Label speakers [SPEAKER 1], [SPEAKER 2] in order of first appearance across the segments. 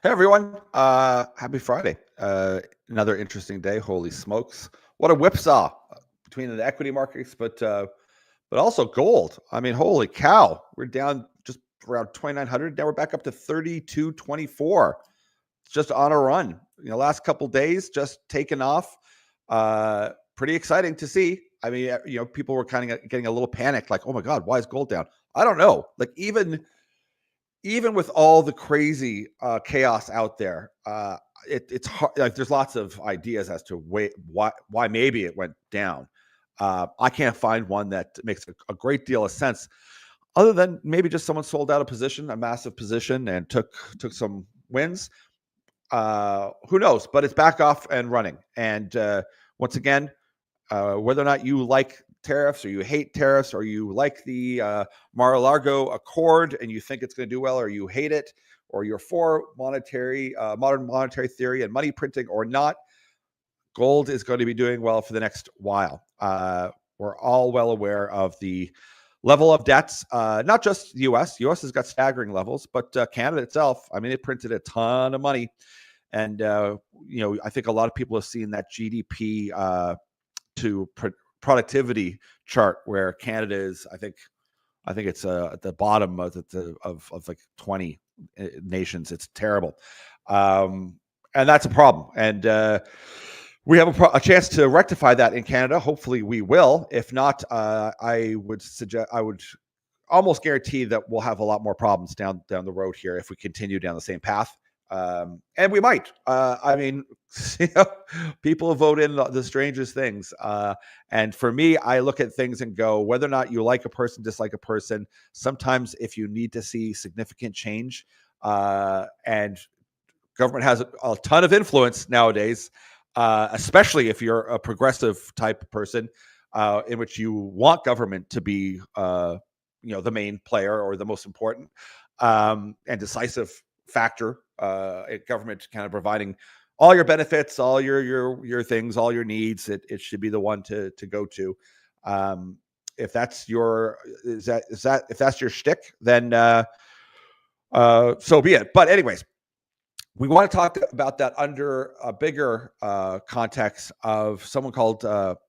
[SPEAKER 1] Hey everyone, happy Friday. Another interesting day. Holy smokes. What a whipsaw between the equity markets, but also gold. I mean, holy cow. We're down just around 2,900. Now we're back up to 32.24. It's just on a run. Last couple days just taken off. Pretty exciting to see. I mean, people were kind of getting a little panicked, like, oh my God, why is gold down? I don't know. Like even with all the crazy chaos out there, it's hard. Like, there's lots of ideas as to why maybe it went down. I can't find one that makes a great deal of sense, other than maybe just someone sold out a massive position, and took some wins. Who knows? But it's back off and running. And once again, whether or not you like tariffs or you hate tariffs, or you like the Mar-a-Lago Accord and you think it's going to do well, or you hate it, or you're for modern monetary theory and money printing or not, gold is going to be doing well for the next while. We're all well aware of the level of debts, not just the U.S. U.S. has got staggering levels, but Canada itself, I mean, it printed a ton of money. And, I think a lot of people have seen that GDP to productivity chart, where Canada is, I think it's at the bottom of like 20 nations. It's terrible. And that's a problem. And we have a chance to rectify that in Canada. Hopefully we will. If not, I would almost guarantee that we'll have a lot more problems down the road here if we continue down the same path. And we might. I mean, people vote in the strangest things. And for me, I look at things and go, whether or not you like a person, dislike a person, sometimes if you need to see significant change, and government has a ton of influence nowadays, especially if you're a progressive type person, in which you want government to be, the main player or the most important and decisive factor, government kind of providing all your benefits, all your things, all your needs. It should be the one to go to. If that's your shtick, then so be it. But anyways, we want to talk about that under a bigger context of someone called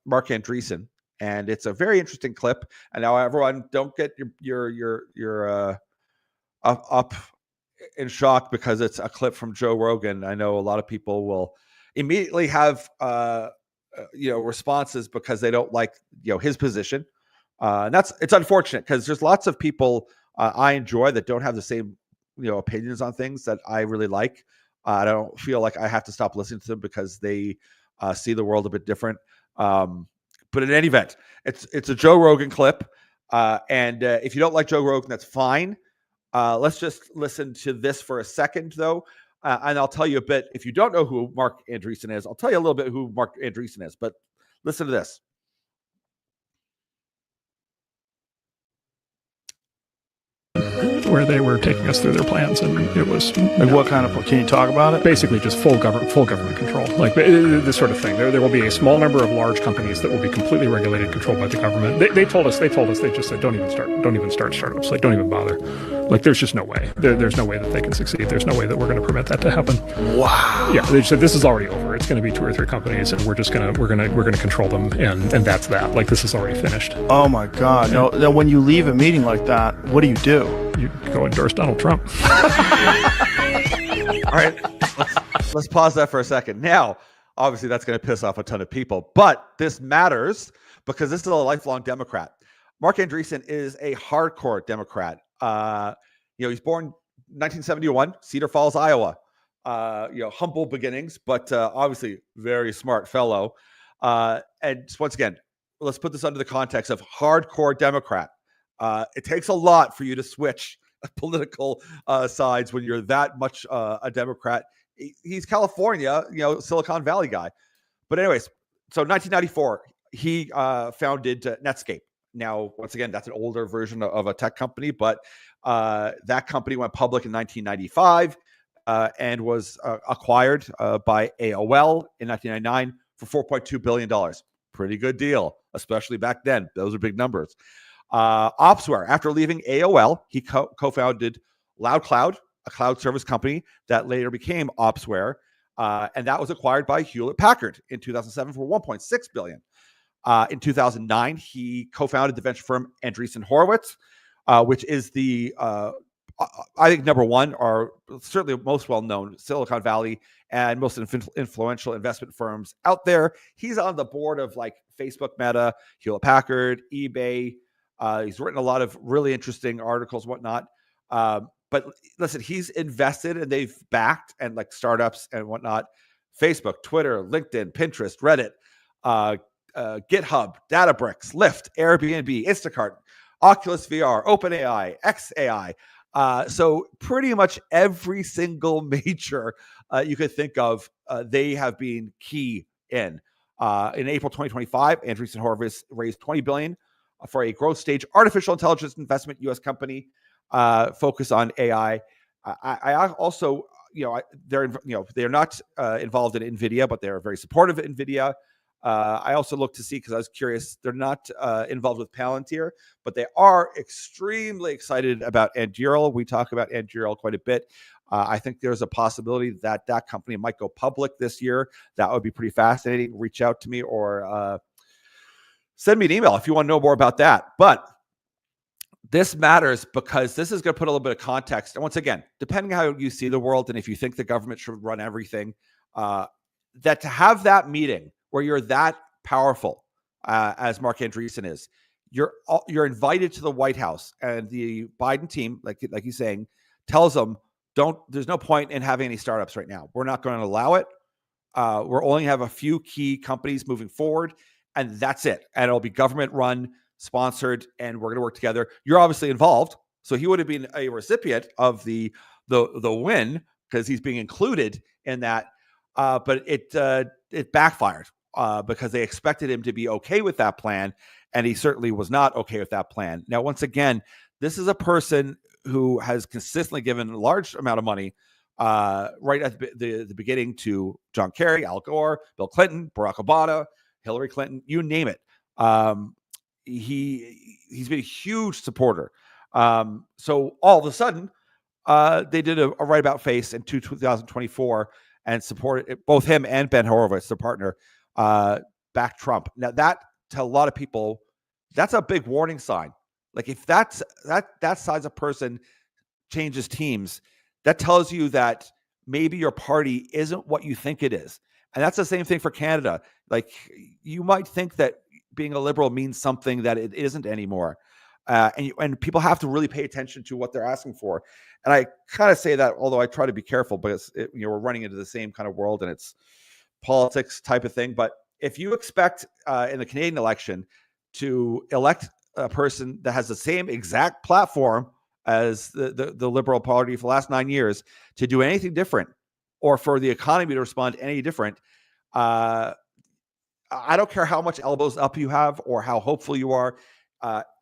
[SPEAKER 1] Mark Andreessen, and it's a very interesting clip. And now, everyone, don't get your up in shock because it's a clip from Joe Rogan. I know a lot of people will immediately have responses because they don't like his position, and it's unfortunate, because there's lots of people I enjoy that don't have the same opinions on things that I really like. I don't feel like I have to stop listening to them because they see the world a bit different. But in any event, it's a Joe Rogan clip, and if you don't like Joe Rogan, that's fine. Let's just listen to this for a second, though, and I'll tell you a bit. If you don't know who Mark Andreessen is, I'll tell you a little bit who Mark Andreessen is. But listen to this.
[SPEAKER 2] Where they were taking us through their plans, and it was
[SPEAKER 3] like, what kind of? Can you talk about it?
[SPEAKER 2] Basically, just full government control, like this sort of thing. There will be a small number of large companies that will be completely regulated, controlled by the government. They told us. They just said, don't even start startups. Like, don't even bother. Like, there's just no way. There's no way that they can succeed. There's no way that we're going to permit that to happen.
[SPEAKER 3] Wow.
[SPEAKER 2] Yeah, they said this is already over. It's going to be 2 or 3 companies, and we're gonna control them, and that's that. Like, this is already finished.
[SPEAKER 3] Oh my God. Yeah. Now, when you leave a meeting like that, what do?
[SPEAKER 2] You go endorse Donald Trump.
[SPEAKER 1] All right, let's pause that for a second. Now, obviously, that's going to piss off a ton of people, but this matters because this is a lifelong Democrat. Mark Andreessen is a hardcore Democrat. He's born 1971, Cedar Falls, Iowa. Humble beginnings, but obviously very smart fellow. And once again, let's put this under the context of hardcore Democrat. It takes a lot for you to switch political sides when you're that much a Democrat. He's California, Silicon Valley guy. But anyways, so 1994, he founded Netscape. Now, once again, that's an older version of a tech company, but that company went public in 1995 and was acquired by AOL in 1999 for $4.2 billion. Pretty good deal, especially back then. Those are big numbers. Opsware, after leaving AOL, he co-founded LoudCloud, a cloud service company that later became Opsware, and that was acquired by Hewlett Packard in 2007 for $1.6 billion. In 2009, he co-founded the venture firm Andreessen Horowitz, which is the I think number one, or certainly most well-known Silicon Valley and most influential investment firms out there. He's on the board of like Facebook, Meta, Hewlett Packard, eBay. He's written a lot of really interesting articles, and whatnot. But listen, he's invested and they've backed and like startups and whatnot. Facebook, Twitter, LinkedIn, Pinterest, Reddit, GitHub, Databricks, Lyft, Airbnb, Instacart, Oculus VR, OpenAI, XAI. So pretty much every single major you could think of, they have been key in. In April 2025, Andreessen Horowitz raised $20 billion for a growth stage artificial intelligence investment U.S. company focused on AI. I also, they're not involved in NVIDIA, but they're very supportive of NVIDIA. I also looked to see, because I was curious, they're not involved with Palantir, but they are extremely excited about Anduril. We talk about Anduril quite a bit. I think there's a possibility that that company might go public this year. That would be pretty fascinating. Reach out to me or send me an email if you want to know more about that. But this matters because this is going to put a little bit of context. And once again, depending on how you see the world and if you think the government should run everything, that to have that meeting where you're that powerful, as Mark Andreessen is, you're invited to the White House, and the Biden team, like he's saying, tells them, there's no point in having any startups right now. We're not going to allow it. We're only have a few key companies moving forward, and that's it. And it'll be government run, sponsored, and we're going to work together. You're obviously involved, so he would have been a recipient of the win because he's being included in that. But it backfired because they expected him to be okay with that plan, and he certainly was not okay with that plan. Now, once again, this is a person who has consistently given a large amount of money right at the beginning to John Kerry, Al Gore, Bill Clinton, Barack Obama, Hillary Clinton, you name it. He's been a huge supporter. So all of a sudden, they did a right about face in 2024 and supported both him and Ben Horowitz, their partner, back Trump. Now that, to a lot of people, that's a big warning sign. Like if that size of person changes teams, that tells you that maybe your party isn't what you think it is. And that's the same thing for Canada. Like you might think that being a liberal means something that it isn't anymore. And people have to really pay attention to what they're asking for. And I kind of say that, although I try to be careful, because we're running into the same kind of world and it's politics type of thing. But if you expect in the Canadian election to elect a person that has the same exact platform as the Liberal Party for the last 9 years to do anything different, or for the economy to respond any different, I don't care how much elbows up you have or how hopeful you are,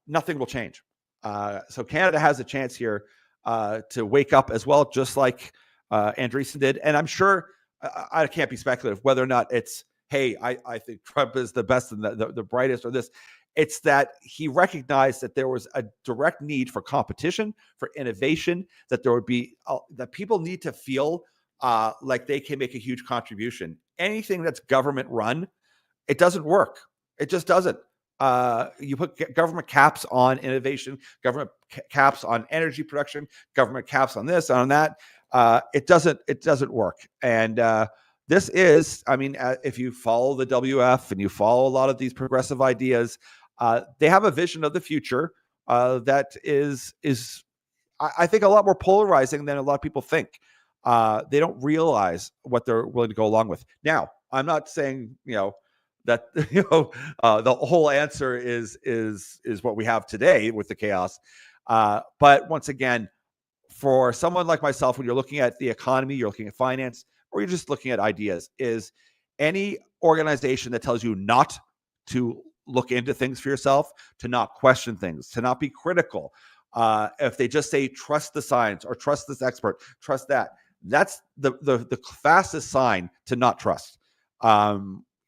[SPEAKER 1] nothing will change. So Canada has a chance here to wake up as well, just like Andreessen did. And I'm sure, I can't be speculative whether or not it's, hey, I think Trump is the best and the brightest or this. It's that he recognized that there was a direct need for competition, for innovation, that there would be, that people need to feel like they can make a huge contribution. Anything that's government run, it doesn't work. It just doesn't. You put government caps on innovation, government caps on energy production, government caps on this, on that. It doesn't work. And this is, I mean, if you follow the WF and you follow a lot of these progressive ideas, they have a vision of the future that is, I think, a lot more polarizing than a lot of people think. They don't realize what they're willing to go along with. Now, I'm not saying, that the whole answer is what we have today with the chaos. But once again, for someone like myself, when you're looking at the economy, you're looking at finance, or you're just looking at ideas, is any organization that tells you not to look into things for yourself, to not question things, to not be critical, if they just say trust the science or trust this expert, trust that, that's the fastest sign to not trust.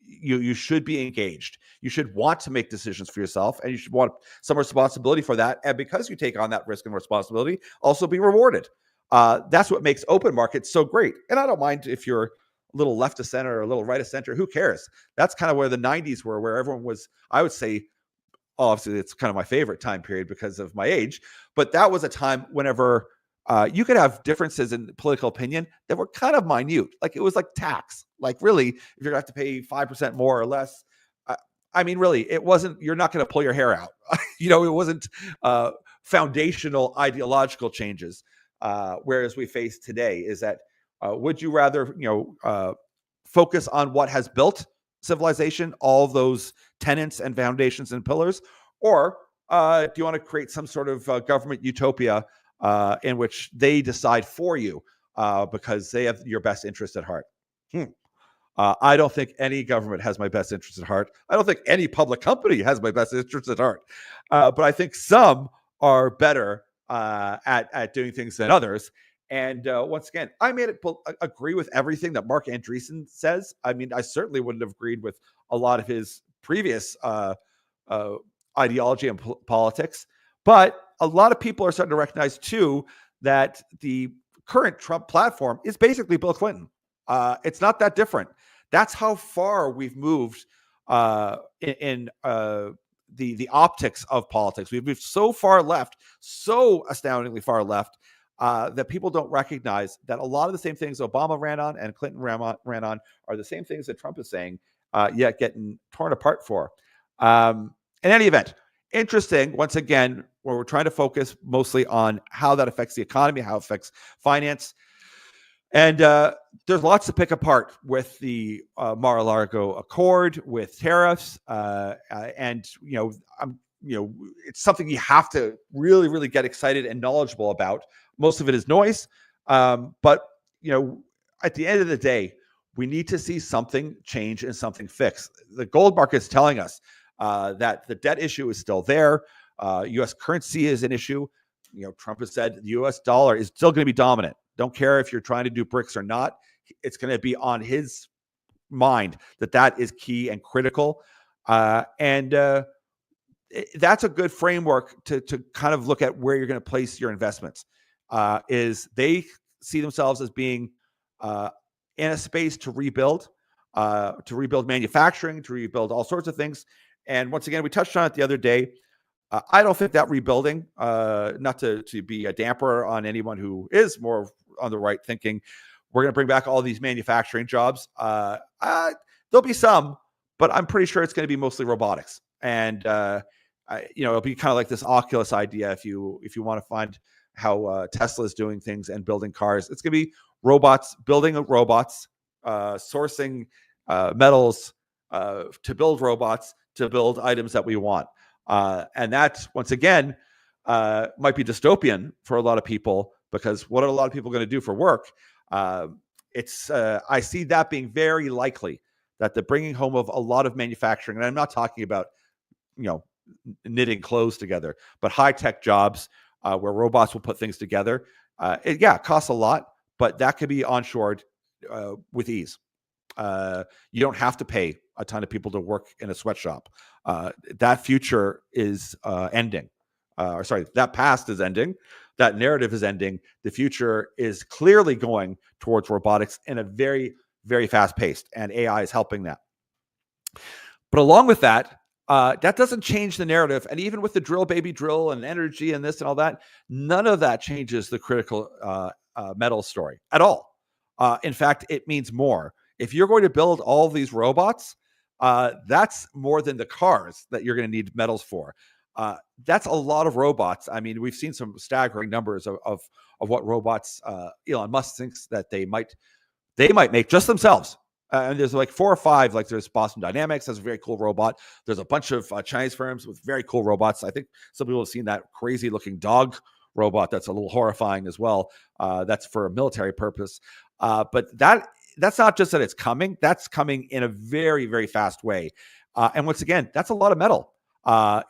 [SPEAKER 1] You should be engaged. You should want to make decisions for yourself, and you should want some responsibility for that. And because you take on that risk and responsibility, also be rewarded. That's what makes open markets so great. And I don't mind if you're a little left of center or a little right of center. Who cares? That's kind of where the 90s were, where everyone was, I would say, obviously it's kind of my favorite time period because of my age, but that was a time whenever you could have differences in political opinion that were kind of minute. Like it was like tax. Like really, if you're gonna have to pay 5% more or less, I mean, really, it wasn't. You're not going to pull your hair out. It wasn't foundational ideological changes. Whereas we face today is that would you rather focus on what has built civilization, all those tenets and foundations and pillars, or do you want to create some sort of government utopia in which they decide for you because they have your best interest at heart? I don't think any government has my best interest at heart. I don't think any public company has my best interest at heart. But I think some are better at doing things than others. And once again, I agree with everything that Mark Andreessen says. I mean, I certainly wouldn't have agreed with a lot of his previous ideology and politics. But a lot of people are starting to recognize, too, that the current Trump platform is basically Bill Clinton. It's not that different. That's how far we've moved in the optics of politics. We've moved so far left, so astoundingly far left, that people don't recognize that a lot of the same things Obama ran on and Clinton ran on are the same things that Trump is saying, yet getting torn apart for. In any event, interesting, once again, where we're trying to focus mostly on how that affects the economy, how it affects finance. And there's lots to pick apart with the Mar-a-Lago Accord, with tariffs, and it's something you have to really, really get excited and knowledgeable about. Most of it is noise, but at the end of the day, we need to see something change and something fix. The gold market is telling us that the debt issue is still there. U.S. currency is an issue. Trump has said the U.S. dollar is still going to be dominant. Don't care if you're trying to do BRICS or not. It's going to be on his mind that is key and critical. And that's a good framework to kind of look at where you're going to place your investments. Is they see themselves as being in a space to rebuild manufacturing, to rebuild all sorts of things. And once again, we touched on it the other day. I don't think that rebuilding, not to be a damper on anyone who is more on the right thinking, we're going to bring back all these manufacturing jobs. There'll be some, but I'm pretty sure it's going to be mostly robotics. And it'll be kind of like this Oculus idea. If you want to find how Tesla is doing things and building cars, it's going to be robots building robots, sourcing metals to build robots to build items that we want. And that, once again, might be dystopian for a lot of people, because what are a lot of people going to do for work? I see that being very likely, that the bringing home of a lot of manufacturing, and I'm not talking about, knitting clothes together, but high-tech jobs where robots will put things together. It costs a lot, but that could be onshored with ease. You don't have to pay a ton of people to work in a sweatshop. That future is ending. That past is ending. That narrative is ending. The future is clearly going towards robotics in a very, very fast pace, and AI is helping that. But along with that, that doesn't change the narrative. And even with the drill, baby drill, and energy and this and all that, none of that changes the critical metal story at all. In fact, it means more. If you're going to build all these robots, that's more than the cars that you're going to need metals for. That's a lot of robots. I mean, we've seen some staggering numbers of what robots Elon Musk thinks that they might make just themselves. And there's like 4 or 5. Like there's Boston Dynamics has a very cool robot. There's a bunch of Chinese firms with very cool robots. I think some people have seen that crazy looking dog robot that's a little horrifying as well. That's for a military purpose. But that's not just that it's coming. That's coming in a very, very fast way. And once again, that's a lot of metal.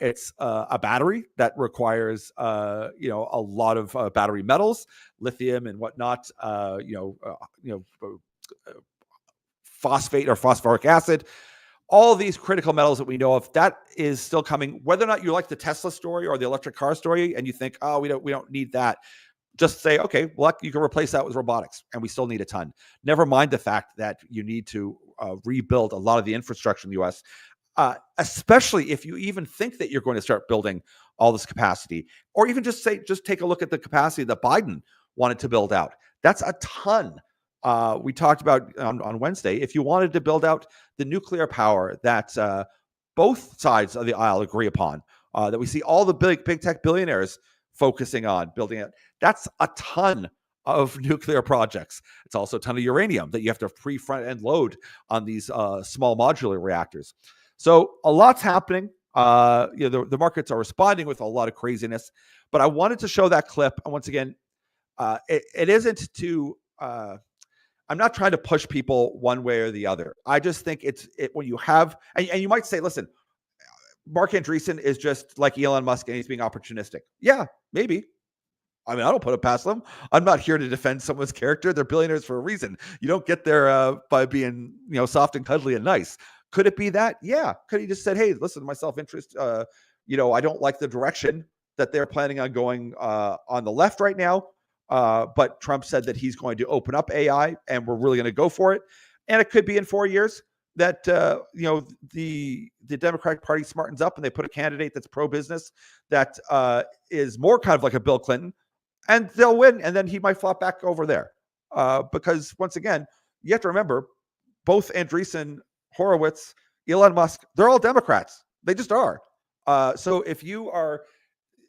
[SPEAKER 1] It's a battery that requires, a lot of battery metals, lithium and whatnot, phosphate or phosphoric acid, all of these critical metals that we know of. That is still coming. Whether or not you like the Tesla story or the electric car story, and you think, oh, we don't need that. just say, okay, well, you can replace that with robotics, and we still need a ton. Never mind the fact that you need to rebuild a lot of the infrastructure in the U.S., especially if you even think that you're going to start building all this capacity, or even just take a look at the capacity that Biden wanted to build out. That's a ton. We talked about on Wednesday, if you wanted to build out the nuclear power that both sides of the aisle agree upon, that we see all the big tech billionaires focusing on building it. That's a ton of nuclear projects. It's also a ton of uranium that you have to front end load on these small modular reactors. So a lot's happening. The markets are responding with a lot of craziness. But I wanted to show that clip. And once again, it isn't to. I'm not trying to push people one way or the other. I just think it's when you have, and you might say, listen, Mark Andreessen is just like Elon Musk and he's being opportunistic. Yeah, maybe. I mean, I don't put it past them. I'm not here to defend someone's character. They're billionaires for a reason. You don't get there by being, soft and cuddly and nice. Could it be that? Yeah. Could he just said, hey, listen, my self-interest, I don't like the direction that they're planning on going on the left right now. But Trump said that he's going to open up AI and we're really going to go for it. And it could be in 4 years that the Democratic Party smartens up and they put a candidate that's pro-business that is more kind of like a Bill Clinton, and they'll win. And then he might flop back over there because once again, you have to remember both Andreessen, Horowitz, Elon Musk, they're all Democrats. They just are. So if you are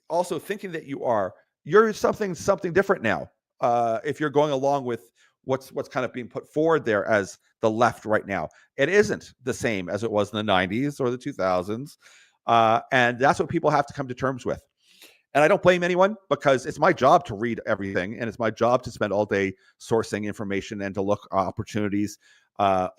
[SPEAKER 1] also thinking that you're something different now. If you're going along with what's kind of being put forward there as the left right now, it isn't the same as it was in the 90s or the 2000s, and that's what people have to come to terms with. And I don't blame anyone because it's my job to read everything, and it's my job to spend all day sourcing information and to look opportunities,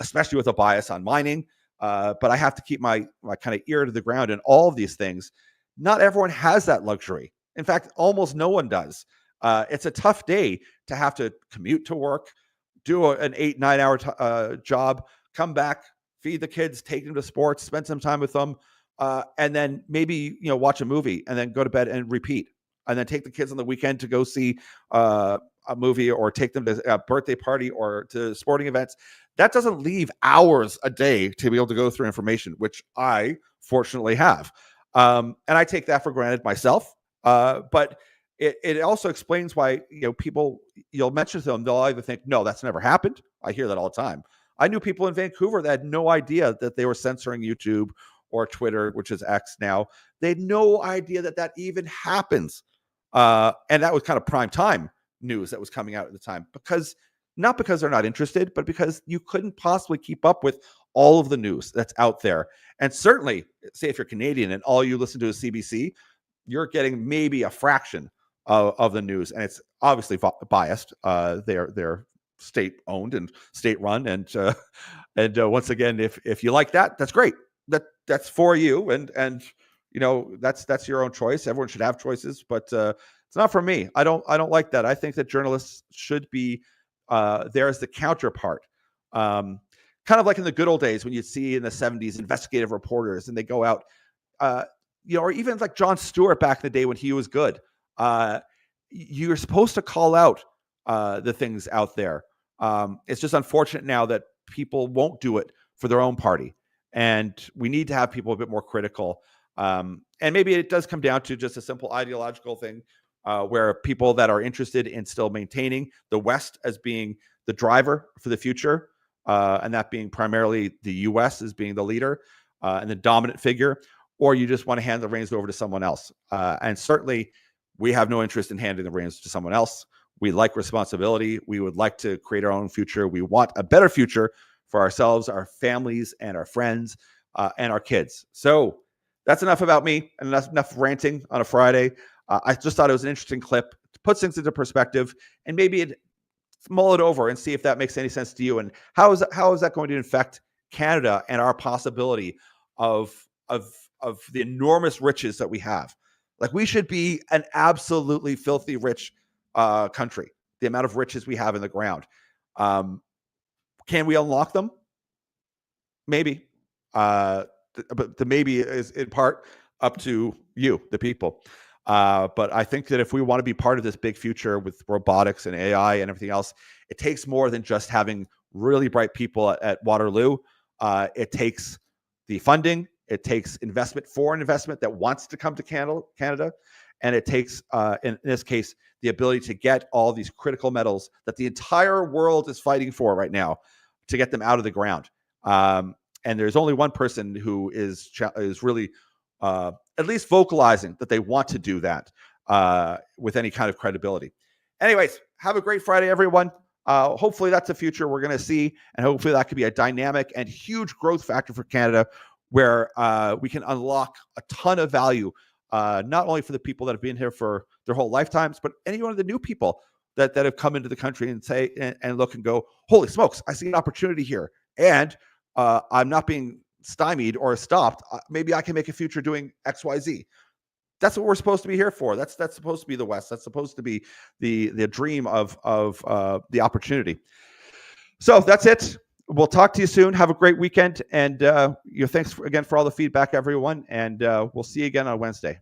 [SPEAKER 1] especially with a bias on mining. But I have to keep my kind of ear to the ground in all of these things. Not everyone has that luxury. In fact, almost no one does. It's a tough day to have to commute to work, do an 8-9 hour job, come back, feed the kids, take them to sports, spend some time with them, and then maybe watch a movie and then go to bed and repeat, and then take the kids on the weekend to go see a movie or take them to a birthday party or to sporting events. That doesn't leave hours a day to be able to go through information, which I fortunately have. And I take that for granted myself. But it also explains why, people, you'll mention to them, they'll either think, no, that's never happened. I hear that all the time. I knew people in Vancouver that had no idea that they were censoring YouTube or Twitter, which is X now. They had no idea that even happens. And that was kind of prime time news that was coming out at the time, not because they're not interested, but because you couldn't possibly keep up with all of the news that's out there. And certainly, say if you're Canadian and all you listen to is CBC, you're getting maybe a fraction of the news, and it's obviously biased. They're state-owned and state-run, and once again, if you like that, that's great. That's for you, and that's your own choice. Everyone should have choices, but it's not for me. I don't like that. I think that journalists should be there as the counterpart. Kind of like in the good old days when you'd see in the 70s investigative reporters and they go out, or even like Jon Stewart back in the day when he was good. You're supposed to call out the things out there. It's just unfortunate now that people won't do it for their own party. And we need to have people a bit more critical. And maybe it does come down to just a simple ideological thing where people that are interested in still maintaining the West as being the driver for the future, and that being primarily the U.S. as being the leader and the dominant figure, or you just want to hand the reins over to someone else. And certainly we have no interest in handing the reins to someone else. We like responsibility. We would like to create our own future. We want a better future for ourselves, our families, and our friends, and our kids. So that's enough about me and enough ranting on a Friday. I just thought it was an interesting clip to put things into perspective and maybe mull it over and see if that makes any sense to you. And how is that going to affect Canada and our possibility of the enormous riches that we have? Like, we should be an absolutely filthy rich country, the amount of riches we have in the ground. Can we unlock them? Maybe. But the maybe is in part up to you, the people. But I think that if we want to be part of this big future with robotics and AI and everything else, it takes more than just having really bright people at Waterloo. It takes the funding. It takes investment, foreign investment that wants to come to Canada. And it takes, in this case, the ability to get all these critical metals that the entire world is fighting for right now, to get them out of the ground. And there's only one person who is really at least vocalizing that they want to do that with any kind of credibility. Anyways, have a great Friday, everyone. Hopefully that's a future we're going to see, and hopefully that could be a dynamic and huge growth factor for Canada, where we can unlock a ton of value, not only for the people that have been here for their whole lifetimes, but any one of the new people that have come into the country and say and look and go, holy smokes, I see an opportunity here, and I'm not being stymied or stopped. Maybe I can make a future doing XYZ. That's what we're supposed to be here for. That's supposed to be the West. That's supposed to be the dream of the opportunity. So that's it. We'll talk to you soon. Have a great weekend, and thanks again for all the feedback, everyone. And we'll see you again on Wednesday.